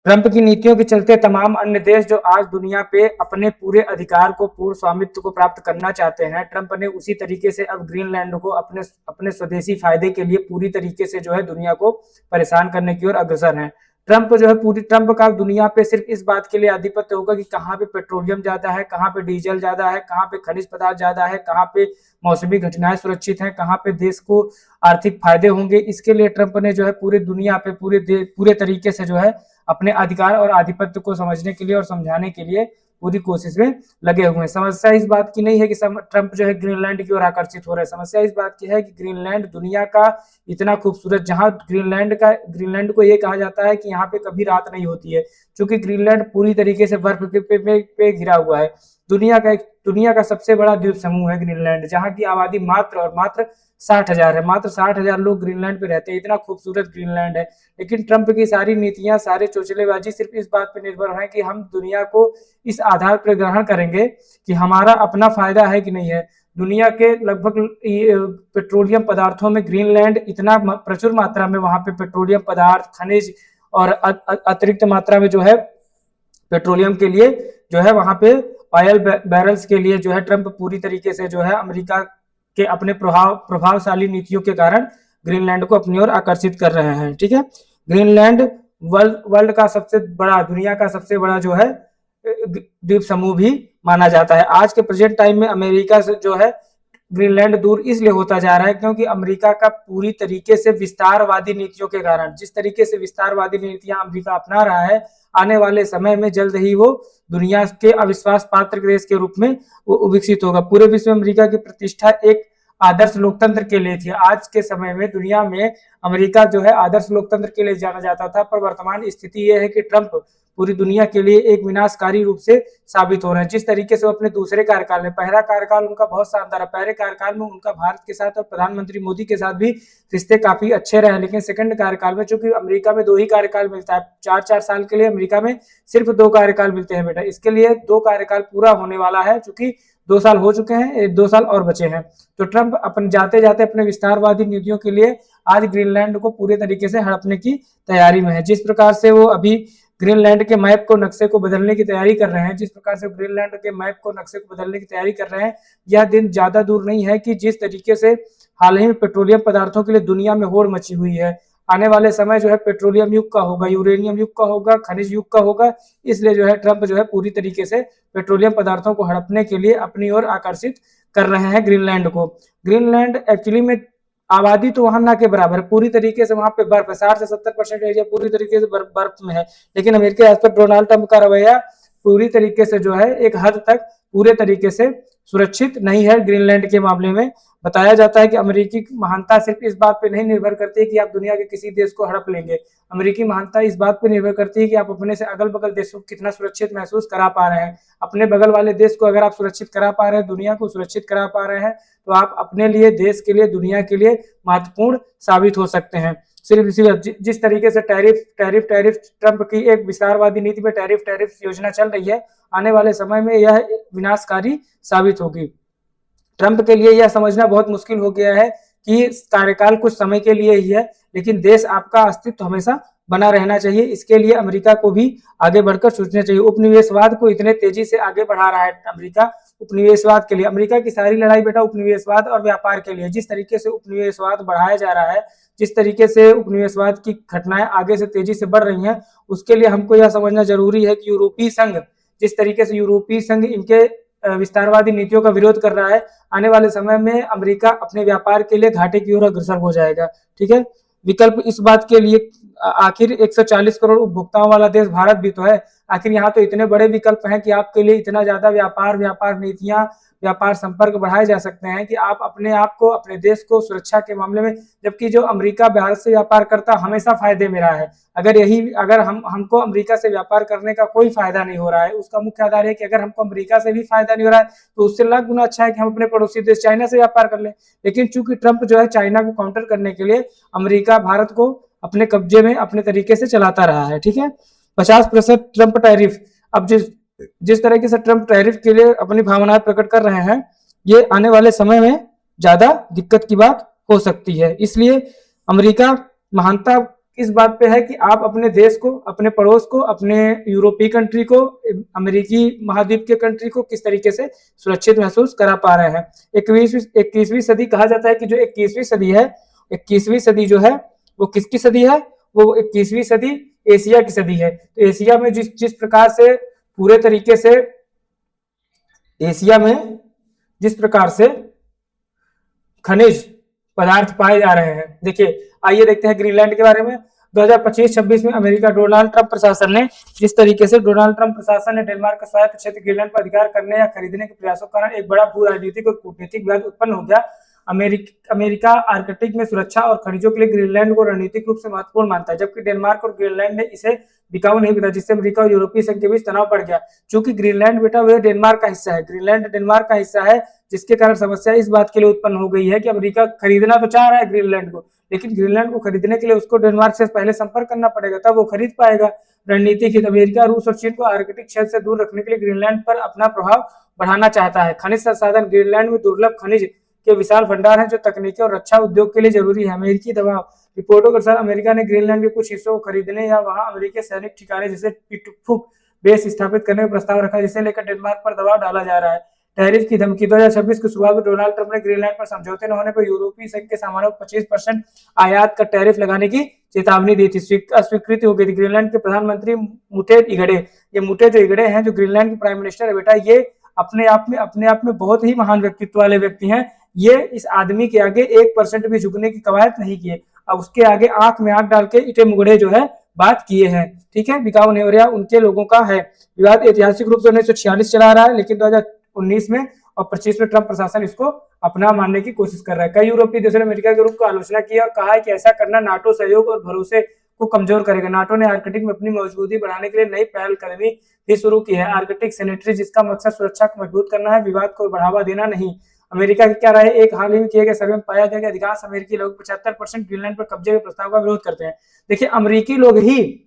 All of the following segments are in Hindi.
ट्रंप की नीतियों के चलते तमाम अन्य देश जो आज दुनिया पे अपने पूरे अधिकार को, पूर्ण स्वामित्व को प्राप्त करना चाहते हैं, ट्रंप ने उसी तरीके से अब ग्रीनलैंड को अपने अपने स्वदेशी फायदे के लिए पूरी तरीके से जो है दुनिया को परेशान करने की ओर अग्रसर है। ट्रंप जो है पूरी ट्रंप का दुनिया पे सिर्फ इस बात के लिए आधिपत्य होगा कि कहाँ पे पेट्रोलियम ज्यादा है, कहाँ पे डीजल ज्यादा है, कहाँ पे खनिज पदार्थ ज्यादा है, कहाँ पे मौसमी घटनाएं सुरक्षित हैं, कहाँ पे देश को आर्थिक फायदे होंगे। इसके लिए ट्रंप ने जो है पूरे दुनिया पे पूरे तरीके से जो है अपने अधिकार और आधिपत्य को समझने के लिए और समझाने के लिए पूरी कोशिश में लगे हुए हैं। समस्या इस बात की नहीं है कि ट्रंप जो है ग्रीनलैंड की ओर आकर्षित हो रहा है, समस्या इस बात की है कि ग्रीनलैंड दुनिया का इतना खूबसूरत, जहां ग्रीनलैंड को ये कहा जाता है कि यहाँ पे कभी रात नहीं होती है, क्योंकि ग्रीनलैंड पूरी तरीके से बर्फ पे घिरा हुआ है। दुनिया का सबसे बड़ा द्वीप समूह है ग्रीनलैंड, जहाँ की आबादी मात्र और मात्र 60,000 है। मात्र 60,000 लोग ग्रीनलैंड पे रहते हैं। इतना खूबसूरत ग्रीनलैंड है। लेकिन ट्रंप की सारी नीतियां, सारे चोचलेबाजी सिर्फ इस बात पर निर्भर है कि हम दुनिया को इस आधार पर ग्रहण करेंगे कि हमारा अपना फायदा है कि नहीं है। दुनिया के लगभग पेट्रोलियम पदार्थों में ग्रीनलैंड इतना प्रचुर मात्रा में वहां पे पेट्रोलियम पदार्थ, खनिज और अतिरिक्त मात्रा में जो है पेट्रोलियम के लिए जो है वहां पे ऑयल बैरल्स के लिए जो है ट्रंप पूरी तरीके से जो है अमेरिका के अपने प्रभावशाली नीतियों के कारण ग्रीनलैंड को अपनी ओर आकर्षित कर रहे हैं। ठीक है, ग्रीनलैंड वर्ल्ड का सबसे बड़ा, दुनिया का सबसे बड़ा जो है द्वीप समूह भी माना जाता है। आज के प्रेजेंट टाइम में अमेरिका से जो है ग्रीनलैंड दूर इसलिए होता जा रहा है क्योंकि अमेरिका का पूरी तरीके से विस्तारवादी नीतियों के कारण, जिस तरीके से विस्तारवादी नीतियां अमेरिका अपना रहा है, आने वाले समय में जल्द ही वो दुनिया के अविश्वास पात्र देश के रूप में वो विकसित होगा। पूरे विश्व में अमेरिका की प्रतिष्ठा एक आदर्श लोकतंत्र के लिए थी। आज के समय में दुनिया में अमेरिका जो है आदर्श लोकतंत्र के लिए जाना जाता था, पर वर्तमान स्थिति यह है कि ट्रंप पूरी दुनिया के लिए एक विनाशकारी रूप से साबित हो रहे हैं। जिस तरीके से वो अपने दूसरे कार्यकाल में, पहला कार्यकाल उनका बहुत शानदार है, पहले कार्यकाल में उनका भारत के साथ और प्रधानमंत्री मोदी के साथ भी रिश्ते काफी अच्छे रहे, लेकिन सेकंड कार्यकाल में, चूंकि अमेरिका में 2 ही कार्यकाल मिलता है, 4-4 साल के लिए अमेरिका में सिर्फ 2 कार्यकाल मिलते हैं बेटा, इसके लिए 2 कार्यकाल पूरा होने वाला है, चूंकि 2 साल हो चुके हैं, 2 साल और बचे हैं। तो ट्रंप अपन जाते जाते अपने विस्तारवादी नीतियों के लिए आज ग्रीनलैंड को पूरे तरीके से हड़पने की तैयारी में है। जिस प्रकार से वो अभी ग्रीनलैंड के मैप को, नक्शे को बदलने की तैयारी कर रहे हैं, जिस प्रकार से ग्रीनलैंड के मैप को, नक्शे को बदलने की तैयारी कर रहे हैं, यह दिन ज्यादा दूर नहीं है कि जिस तरीके से हाल ही में पेट्रोलियम पदार्थों के लिए दुनिया में होड़ मची हुई है, आने वाले समय जो है पेट्रोलियम युग का होगा, यूरेनियम युग का होगा, खनिज युग का होगा। इसलिए जो है ट्रंप जो है पूरी तरीके से पेट्रोलियम पदार्थों को हड़पने के लिए अपनी ओर आकर्षित कर रहे हैं ग्रीनलैंड को। ग्रीनलैंड एक्चुअली में आबादी तो वहां ना के बराबर है, पूरी तरीके से वहां पे बर्फ है, 60 से 70% एरिया पूरी तरीके से बर्फ में है। लेकिन अमेरिका पर डोनाल्ड ट्रंप का रवैया पूरी तरीके से जो है एक हद तक पूरे तरीके से सुरक्षित नहीं है। ग्रीनलैंड के मामले में बताया जाता है कि अमेरिकी महानता सिर्फ इस बात पे नहीं निर्भर करती है कि आप दुनिया के किसी देश को हड़प लेंगे, अमेरिकी महानता इस बात पे निर्भर करती है कि आप अपने से अगल बगल देशों को कितना सुरक्षित महसूस करा पा रहे हैं। अपने बगल वाले देश को अगर आप सुरक्षित करा पा रहे हैं, दुनिया को सुरक्षित करा पा रहे हैं, तो आप अपने लिए, देश के लिए, दुनिया के लिए महत्वपूर्ण साबित हो सकते हैं। सिर्फ इसी जिस तरीके से टैरिफ ट्रंप की एक विस्तारवादी नीति में टैरिफ योजना चल रही है, आने वाले समय में यह विनाशकारी साबित होगी। ट्रंप के लिए यह समझना बहुत मुश्किल हो गया है कि कार्यकाल कुछ समय के लिए ही है, लेकिन देश आपका अस्तित्व हमेशा बना रहना चाहिए। इसके लिए अमेरिका को भी आगे बढ़कर सोचना चाहिए। उपनिवेशवाद को इतने तेजी से आगे बढ़ा रहा है अमेरिका, उपनिवेशवाद के लिए, अमेरिका की सारी लड़ाई बेटा उपनिवेशवाद और व्यापार के लिए। जिस तरीके से उपनिवेशवाद बढ़ाया जा रहा है, जिस तरीके से उपनिवेशवाद की घटनाएं आगे से तेजी से बढ़ रही हैं, उसके लिए हमको यह समझना जरूरी है कि यूरोपीय संघ, जिस तरीके से यूरोपीय संघ इनके विस्तारवादी नीतियों का विरोध कर रहा है, आने वाले समय में अमेरिका अपने व्यापार के लिए घाटे की ओर अग्रसर हो जाएगा। ठीक है, विकल्प इस बात के लिए, आखिर 140 करोड़ उपभोक्ताओं वाला देश भारत भी तो है, आखिर यहाँ तो इतने बड़े विकल्प हैं कि आपके लिए इतना ज्यादा व्यापार नीतियां, व्यापार संपर्क बढ़ाए जा सकते हैं कि आप अपने आप को, अपने देश को सुरक्षा के मामले में, जबकि जो अमेरिका भारत से व्यापार करता हमेशा फायदे में रहा है, अगर हमको अमेरिका से व्यापार करने का कोई फायदा नहीं हो रहा है, उसका मुख्य आधार है कि अगर हमको अमेरिका से भी फायदा नहीं हो रहा है, तो उससे लाख गुना अच्छा है कि हम अपने पड़ोसी देश चाइना से व्यापार कर लें। लेकिन चूंकि ट्रंप जो है चाइना को काउंटर करने के लिए अमेरिका भारत को अपने कब्जे में अपने तरीके से चलाता रहा है। ठीक है, 50% ट्रंप टैरिफ। अब जिस तरीके से ट्रंप टैरिफ के लिए अपनी भावनाएं प्रकट कर रहे हैं, ये आने वाले समय में ज्यादा दिक्कत की बात हो सकती है। इसलिए अमेरिका महानता इस बात पे है कि आप अपने देश को, अपने पड़ोस को, अपने यूरोपीय कंट्री को, अमेरिकी महाद्वीप के कंट्री को किस तरीके से सुरक्षित महसूस करा पा रहे हैं। 21वीं सदी कहा जाता है कि जो 21वीं सदी है, 21वीं सदी जो है वो किसकी सदी है, वो 21वीं सदी एशिया की सदी है। तो एशिया में जिस प्रकार से पूरे तरीके से, एशिया में जिस प्रकार से खनिज पदार्थ पाए जा रहे हैं, देखिए आइए देखते हैं ग्रीनलैंड के बारे में। 2025-26 में अमेरिका डोनाल्ड ट्रंप प्रशासन ने, जिस तरीके से डोनाल्ड ट्रंप प्रशासन ने डेनमार्क का स्वायत्त क्षेत्र ग्रीनलैंड पर अधिकार करने या खरीदने के प्रयासों के कारण एक बड़ा भू राजनीतिक और कूटनीतिक विवाद उत्पन्न हो गया। अमेरिका आर्कटिक में सुरक्षा और खनिजों के लिए ग्रीनलैंड को रणनीतिक रूप से महत्वपूर्ण मानता है, जबकि डेनमार्क और ग्रीनलैंड ने इसे बिकाऊ नहीं बताया, जिससे अमेरिका और यूरोपीय संघ के बीच तनाव बढ़ गया। चूंकि ग्रीनलैंड बेटा वह डेनमार्क का हिस्सा है, ग्रीनलैंड डेनमार्क का हिस्सा है, जिसके कारण समस्या इस बात के लिए उत्पन्न हो गई है कि अमेरिका खरीदना तो चाह रहा है ग्रीनलैंड को, लेकिन ग्रीनलैंड को खरीदने के लिए उसको डेनमार्क से पहले संपर्क करना पड़ेगा, तब वो खरीद पाएगा। रणनीतिक हित, अमेरिका रूस और चीन को आर्कटिक क्षेत्र से दूर रखने के लिए ग्रीनलैंड पर अपना प्रभाव बढ़ाना चाहता है। खनिज संसाधन, ग्रीनलैंड में दुर्लभ खनिज के विशाल भंडार हैं जो तकनीकी और रक्षा उद्योग के लिए जरूरी है। अमेरिकी दबाव, रिपोर्टों के अनुसार अमेरिका ने ग्रीनलैंड के कुछ हिस्सों को खरीदने या वहां अमेरिकी सैनिक ठिकाने जैसे पिटफुक बेस स्थापित करने का प्रस्ताव रखा, जिसे लेकर डेनमार्क पर दबाव डाला जा रहा है। टैरिफ की धमकी, 2026 की शुरुआत में डोनाल्ड ट्रंप ने ग्रीनलैंड पर समझौते न होने पर यूरोपीय संघ के सामानों पर 25% आयात का टैरिफ लगाने की चेतावनी दी थी। अस्वीकृति हो गई थी। ग्रीनलैंड के प्रधानमंत्री मुटे इगड़े, ये मुटे जो इगड़े हैं, जो ग्रीनलैंड के प्राइम मिनिस्टर है बेटा, ये अपने आप में बहुत ही महान व्यक्तित्व वाले व्यक्ति हैं। ये इस आदमी के आगे 1% भी झुकने की कवायद नहीं किए, अब उसके आगे आंख में आंख डाल के इटे मुगड़े जो है बात किए हैं। ठीक है, बिकाऊ नहीं हो रहा, उनके लोगों का है। विवाद ऐतिहासिक रूप से 1946 चला रहा है, लेकिन 2019 में और 25 में ट्रंप प्रशासन इसको अपना मानने की कोशिश कर रहा है। कई यूरोपीय देशों ने अमेरिका के रुख को आलोचना की और कहा है कि ऐसा करना नाटो सहयोग और भरोसे को कमजोर करेगा। नाटो ने आर्कटिक में अपनी मौजूदगी बढ़ाने के लिए नई पहलकदमी भी शुरू की है, आर्कटिक सैनिटरी, जिसका मकसद सुरक्षा को मजबूत करना है, विवाद को बढ़ावा देना नहीं। अमेरिका की क्या राय है? एक हाल ही में किए गए सर्वे में पाया गया कि अधिकांश अमेरिकी लोग 75% ग्रीनलैंड पर कब्जे के प्रस्ताव का विरोध करते हैं। देखिए, अमेरिकी लोग ही,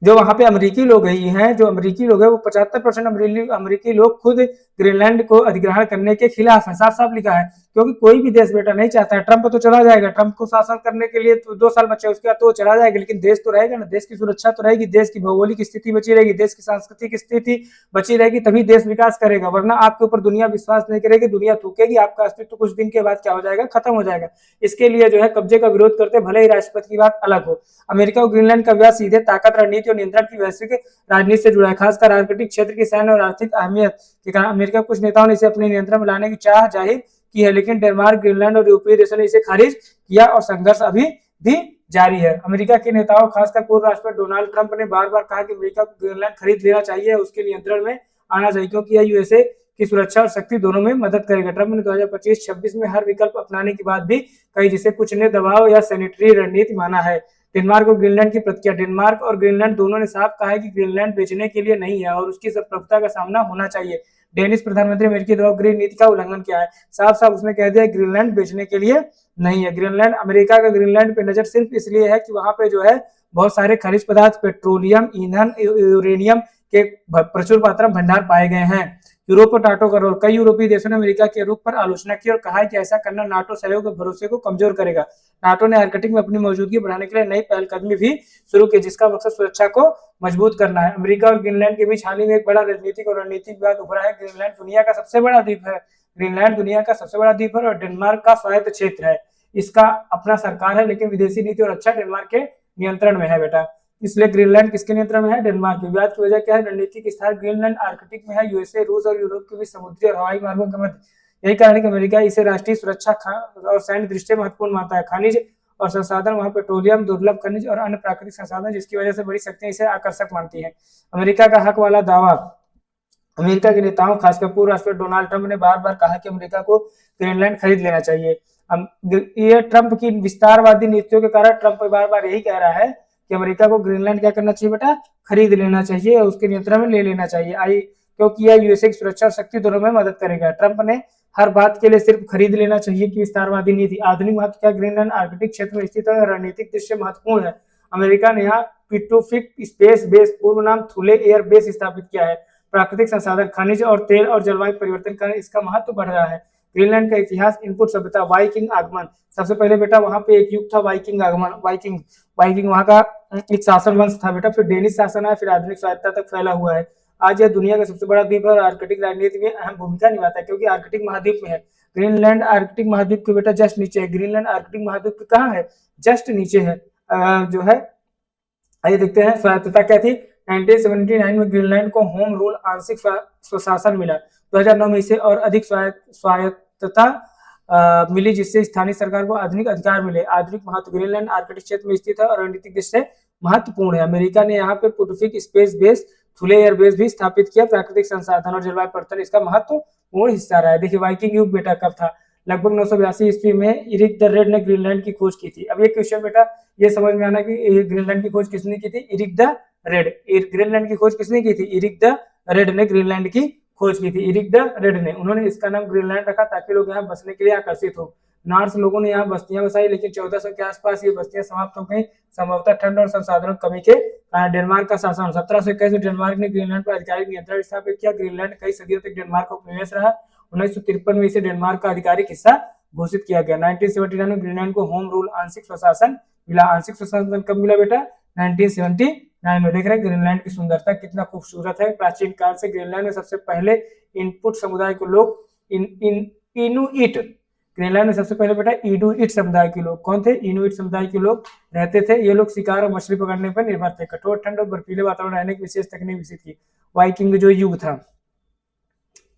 जो वहां पे अमेरिकी लोग ही हैं, जो अमेरिकी लोग हैं, वो 75% अमेरिकी लोग खुद ग्रीनलैंड को अधिग्रहण करने के खिलाफ है। साफ साफ लिखा है, क्योंकि कोई भी देश बेटा नहीं चाहता है। ट्रंप तो चला जाएगा, ट्रंप को शासन करने के लिए तो 2 साल बचे, उसके बाद तो चला जाएगा, लेकिन देश तो रहेगा ना, देश की सुरक्षा तो रहेगी, देश की भौगोलिक स्थिति बची रहेगी, देश की सांस्कृतिक स्थिति बची रहेगी, तभी देश विकास करेगा। वरना आपके ऊपर दुनिया विश्वास नहीं करेगी, दुनिया थूकेगी, आपका अस्तित्व कुछ दिन के बाद क्या हो जाएगा, खत्म हो जाएगा। इसके लिए जो है कब्जे का विरोध करते, भले ही राष्ट्रपति की बात अलग हो। अमेरिका और ग्रीनलैंड का विवाद सीधे ताकत, रणनीति और नियंत्रण की वैश्विक राजनीति से जुड़ा है, खासकर आर्कटिक क्षेत्र की सैन्य और आर्थिक अहमियत के कारण। अमेरिका कुछ नेताओं ने इसे अपने नियंत्रण में लाने की चाह जाहिर की है, लेकिन डेनमार्क, ग्रीनलैंड और यूरोपीय देशों ने इसे खारिज किया और संघर्ष अभी भी जारी है। अमेरिका के नेताओं, खासकर पूर्व राष्ट्रपति डोनाल्ड ट्रंप ने बार बार कहा कि अमेरिका को ग्रीनलैंड खरीद लेना चाहिए, उसके नियंत्रण में आना चाहिए, क्योंकि यह यूएसए की सुरक्षा और शक्ति दोनों में मदद करेगा। ट्रंप ने 2025-26 में हर विकल्प अपनाने की बात भी कही, जिसे कुछ ने दबाव या सैनिटरी रणनीति माना है। डेनमार्क और ग्रीनलैंड की प्रतिक्रिया, डेनमार्क और ग्रीनलैंड दोनों ने साफ कहा है कि ग्रीनलैंड बेचने के लिए नहीं है और उसकी सब प्रभुता का सामना होना चाहिए। डेनिश प्रधानमंत्री अमेरिकी दबाव ग्रीन नीति का उल्लंघन किया है, साफ साफ उसने कह दिया ग्रीनलैंड बेचने के लिए नहीं है। ग्रीनलैंड, अमेरिका का ग्रीनलैंड पे नजर सिर्फ इसलिए है कि वहां पे जो है बहुत सारे खनिज पदार्थ, पेट्रोलियम, ईंधन, यूरेनियम के प्रचुर मात्रा भंडार पाए गए हैं। यूरोप और नाटो का रोल, कई यूरोपीय देशों ने अमेरिका के रुख पर आलोचना की और कहा है कि ऐसा करना नाटो सहयोग और भरोसे को कमजोर करेगा। नाटो ने आर्कटिक में अपनी मौजूदगी बढ़ाने के लिए नई पहलकदमी भी शुरू की, जिसका मकसद सुरक्षा को मजबूत करना है। अमेरिका और ग्रीनलैंड के बीच हाल ही में एक बड़ा राजनीतिक और रणनीतिक विवाद उभरा है। ग्रीनलैंड दुनिया का सबसे बड़ा द्वीप है, ग्रीनलैंड दुनिया का सबसे बड़ा द्वीप है और डेनमार्क का स्वायत्त क्षेत्र है। इसका अपना सरकार है, लेकिन विदेशी नीति और रक्षा डेनमार्क के नियंत्रण में है बेटा। इसलिए ग्रीनलैंड किसके नियंत्रण में है? डेनमार्क के। विवाद की वजह क्या है? रणनीतिक स्थान ग्रीनलैंड आर्कटिक में है, यूएसए, रूस और यूरोप के बीच समुद्री और हवाई मार्गों के मध्य। यही कारण है कि अमेरिका इसे राष्ट्रीय सुरक्षा और सैन्य दृष्टि महत्वपूर्ण मानता है। खनिज और संसाधन, वहां पेट्रोलियम, दुर्लभ खनिज और अन्य प्राकृतिक संसाधन, जिसकी वजह से बड़ी शक्तियां इसे आकर्षक मानती है। अमेरिका का हक वाला दावा, अमेरिका के नेताओं, खासकर पूर्व राष्ट्रपति डोनाल्ड ट्रंप ने बार बार कहा कि अमेरिका को ग्रीनलैंड खरीद लेना चाहिए। ये ट्रंप की विस्तारवादी नीतियों के कारण ट्रंप बार बार यही कह रहा है कि अमेरिका को ग्रीनलैंड क्या करना चाहिए बेटा? खरीद लेना चाहिए, उसके नियंत्रण में ले लेना चाहिए, क्योंकि यह यूएसए की सुरक्षा और शक्ति दोनों में मदद करेगा। ट्रंप ने हर बात के लिए सिर्फ खरीद लेना चाहिए कि विस्तारवादी नीति। आधुनिक महत्व क्या? ग्रीनलैंड आर्कटिक क्षेत्र में स्थित है, रणनीतिक दृष्टि महत्वपूर्ण है। अमेरिका ने यहाँ पिटोफिक स्पेस बेस, पूर्व नाम थुले एयर बेस, स्थापित किया है। प्राकृतिक संसाधन, खनिज और तेल और जलवायु परिवर्तन कारण इसका महत्व बढ़ रहा है। ग्रीनलैंड का इतिहास, इनपुट सभ्यता, वाइकिंग आगमन। सबसे पहले बेटा वहां पे एक युग था वाइकिंग आगमन, वाइकिंग वाइकिंग वहां का एक शासन वंश था बेटा, फिर डेनिश शासन आया, फिर आधुनिक स्वायत्तता तक फैला हुआ है। आज यह दुनिया का सबसे बड़ा द्वीप है और आर्कटिक राजनीति में अहम भूमिका निभाता है, क्योंकि आर्कटिक महाद्वीप में है। ग्रीनलैंड आर्कटिक महाद्वीप के बेटा जस्ट नीचे है। ग्रीनलैंड आर्कटिक महाद्वीप के कहाँ है? जस्ट नीचे है। जो है आइए देखते हैं स्वायत्तता क्या थी। 1979 में ग्रीनलैंड को होम रूल आंशिक स्वशासन मिला। 2009 में इसे और अधिक स्वायत्तता मिली, जिससे स्थानीय सरकार को आधुनिक अधिकार मिले। आधुनिक महत्व, ग्रीनलैंड आर्कटिक क्षेत्र में स्थित है और रणनीतिक दृष्टि से महत्वपूर्ण है। अमेरिका ने यहाँ पे Pacific space base, Thule air base भी स्थापित किया। प्राकृतिक संसाधन और जलवायु परिवर्तन इसका महत्वपूर्ण हिस्सा रहा है। देखिए वाइकिंग युग बेटा कब था? लगभग 982 ईस्वी में इरिक द रेड ने ग्रीनलैंड की खोज की थी। अब ये क्वेश्चन बेटा ये समझ में आना कि ग्रीनलैंड की खोज किसने की थी? Eric the red. ग्रीनलैंड की खोज किसने की थी? इरिक द रेड ने ग्रीनलैंड की खोज की थी। इरिक द रेड ने, उन्होंने इसका नाम ग्रीनलैंड रखा ताकि लोग यहाँ बसने के लिए आकर्षित हो। नॉर्स लोगों ने यहाँ बस्तियां बसाई, लेकिन 1400 के आसपास ये बस्तियां समाप्त हो गई, संभवतः ठंड और संसाधनों की कमी के कारण। डेनमार्क का शासन, 1721 में डेनमार्क ने ग्रीनलैंड पर आधिकारिक नियंत्रण स्थापित किया। ग्रीनलैंड कई सदियों तक डेनमार्क का उपनिवेश रहा। 1953 में इसे डेनमार्क का आधिकारिक हिस्सा घोषित किया गया। 1979 में ग्रीनलैंड को होम रूल आंशिक स्वशासन मिला। आंशिक स्वशासन कब मिला बेटा? 1979 में। देख रहे हैं ग्रीनलैंड की सुंदरता कितना खूबसूरत है। प्राचीन काल से ग्रीनलैंड में सबसे पहले इनपुट समुदाय के लोग इनुइट, ग्रीनलैंड में सबसे पहले बेटा इनुइट समुदाय के लोग कौन थे? इनुइट समुदाय के लोग रहते थे। ये लोग शिकार और मछली पकड़ने पर निर्भर थे। कठोर ठंड और बर्फीले वातावरण रहने की विशेष तकनीक विकसित की। वाइकिंग जो युग था।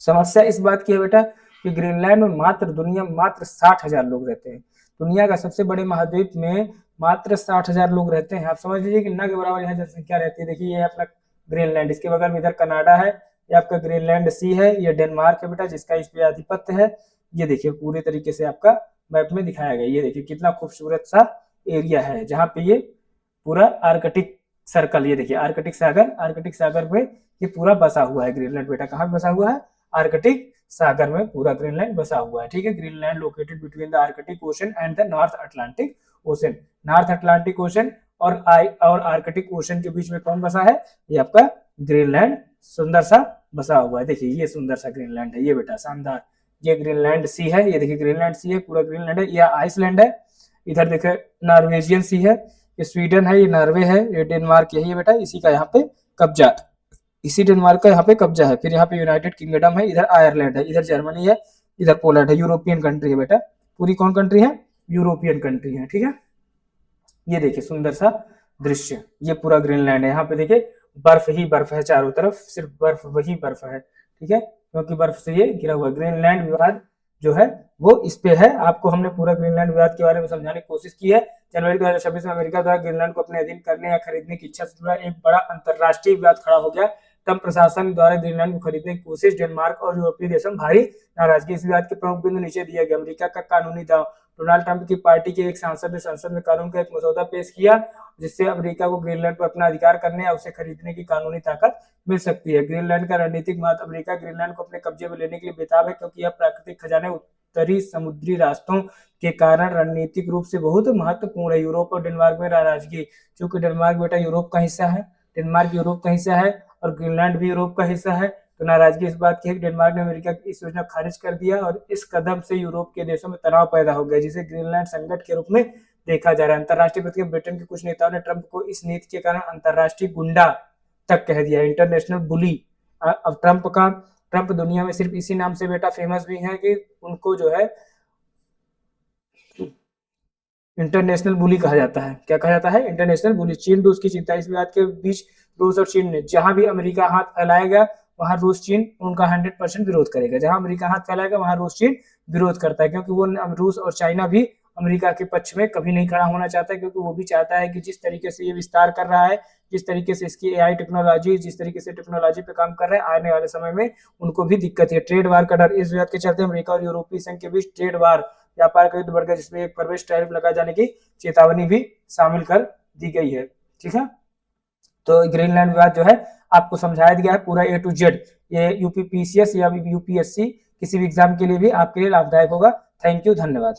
समस्या इस बात की है बेटा कि ग्रीनलैंड में दुनिया में मात्र 60,000 लोग रहते हैं। दुनिया का सबसे बड़े महाद्वीप में मात्र 60,000 लोग रहते हैं। आप समझ लीजिए कि न के बराबर यहाँ जनसंख्या रहती है। देखिए ये अपना ग्रीनलैंड, इसके बगल में इधर कनाडा है, ये आपका ग्रीनलैंड सी है, ये डेनमार्क है बेटा जिसका इस पे आधिपत्य है। ये देखिए पूरे तरीके से आपका मैप में दिखाया गया। ये देखिए कितना खूबसूरत सा एरिया है जहाँ पे ये पूरा आर्कटिक सर्कल, ये देखिए आर्कटिक सागर पे ये पूरा बसा हुआ है ग्रीनलैंड बेटा। कहाँ बसा हुआ है? आर्कटिक सागर में पूरा ग्रीनलैंड बसा हुआ है। ठीक है, Greenland located between the Arctic ocean and the north Atlantic ocean. North Atlantic ocean और आर्कटिक ओशन के बीच में कौन बसा है? ये आपका ग्रीनलैंड सुंदर सा बसा हुआ है। देखिए ये सुंदर सा ग्रीनलैंड है ये बेटा, शानदार। ये ग्रीनलैंड सी है, ये देखिए ग्रीनलैंड सी है, पूरा ग्रीनलैंड है। ये आइसलैंड है, इधर देखिए नॉर्वेजियन सी है, ये स्वीडन है, ये नॉर्वे है, ये डेनमार्क यही है बेटा, इसी का यहाँ पे कब्जा, इसी डेनमार्क का यहाँ पे कब्जा है। फिर यहाँ पे यूनाइटेड किंगडम है, इधर आयरलैंड है, इधर जर्मनी है, इधर पोलैंड है। यूरोपियन कंट्री है बेटा, पूरी कौन कंट्री है? यूरोपियन कंट्री है। ठीक है, ये देखिए सुंदर सा दृश्य, ये पूरा ग्रीनलैंड है। यहाँ पे देखिए बर्फ ही बर्फ है चारों तरफ, सिर्फ बर्फ वही बर्फ है। ठीक है, क्योंकि बर्फ से ये घिरा हुआ। ग्रीनलैंड विवाद जो है वो इस पे है। आपको हमने पूरा ग्रीनलैंड विवाद के बारे में समझाने की कोशिश की है। जनवरी 2026 में अमेरिका द्वारा ग्रीनलैंड को अपने अधीन करने या खरीदने की इच्छा से जुड़ा एक बड़ा अंतरराष्ट्रीय विवाद खड़ा हो गया। ट्रंप प्रशासन द्वारा ग्रीनलैंड को खरीदने की कोशिश, डेनमार्क और यूरोपीय देशों में भारी नाराजगी। इस विवाद के प्रमुख बिंदु नीचे दिया गया। अमेरिका का कानूनी दाव, डोनाल्ड ट्रंप की पार्टी के एक सांसद ने संसद में कानून का एक मसौदा पेश किया जिससे अमेरिका को ग्रीनलैंड पर अपना अधिकार करने या उसे खरीदने की कानूनी ताकत मिल सकती है। ग्रीनलैंड का रणनीतिक महत्व, अमेरिका ग्रीनलैंड को अपने कब्जे में लेने के लिए बेताब है क्योंकि यह प्राकृतिक खजाने उत्तरी समुद्री रास्तों के कारण रणनीतिक रूप से बहुत महत्वपूर्ण है। यूरोप और डेनमार्क में नाराजगी, क्योंकि डेनमार्क बेटा यूरोप का हिस्सा है, डेनमार्क यूरोप का हिस्सा है और ग्रीनलैंड भी यूरोप का हिस्सा है, तो नाराजगी इस बात की है कि डेनमार्क ने अमेरिका की इस योजना खारिज कर दिया और इस कदम से यूरोप के देशों में तनाव पैदा हो गया जिसे ग्रीनलैंड संकट के रूप में देखा जा रहा है। अंतरराष्ट्रीय प्रतिक्रिया, ब्रिटेन के कुछ नेताओं ने ट्रंप को इस नीति के कारण अंतरराष्ट्रीय गुंडा तक कह दिया, इंटरनेशनल बुली। अब ट्रंप दुनिया में सिर्फ इसी नाम से बेटा फेमस भी है कि उनको जो है इंटरनेशनल बुली कहा जाता है। क्या कहा जाता है? इंटरनेशनल बुली। चीन रूस की चिंता, इस विवाद के बीच रूस और चीन ने जहां भी अमेरिका हाथ फैलाएगा वहां रूस चीन उनका 100% विरोध करेगा। जहां अमेरिका हाथ फैलाएगा वहां रूस चीन विरोध करता है, क्योंकि वो रूस और चाइना भी अमेरिका के पक्ष में कभी नहीं खड़ा होना चाहता, क्योंकि वो भी चाहता है कि जिस तरीके से ये विस्तार कर रहा है, जिस तरीके से इसकी एआई टेक्नोलॉजी, जिस तरीके से टेक्नोलॉजी पे काम कर रहा है, आने वाले समय में उनको भी दिक्कत है। ट्रेड वार का डर, इस विवाद के चलते अमेरिका और यूरोपीय संघ के बीच ट्रेड वार, व्यापार का युद्ध बढ़ गया जिसमें एक प्रवेश टैरिफ लगाए जाने की चेतावनी भी शामिल कर दी गई है। ठीक है, तो ग्रीनलैंड विवाद जो है आपको समझाया गया है पूरा A to Z। ये यूपीपीसीएस या यूपीएससी किसी भी एग्जाम के लिए भी आपके लिए लाभदायक होगा। थैंक यू, धन्यवाद।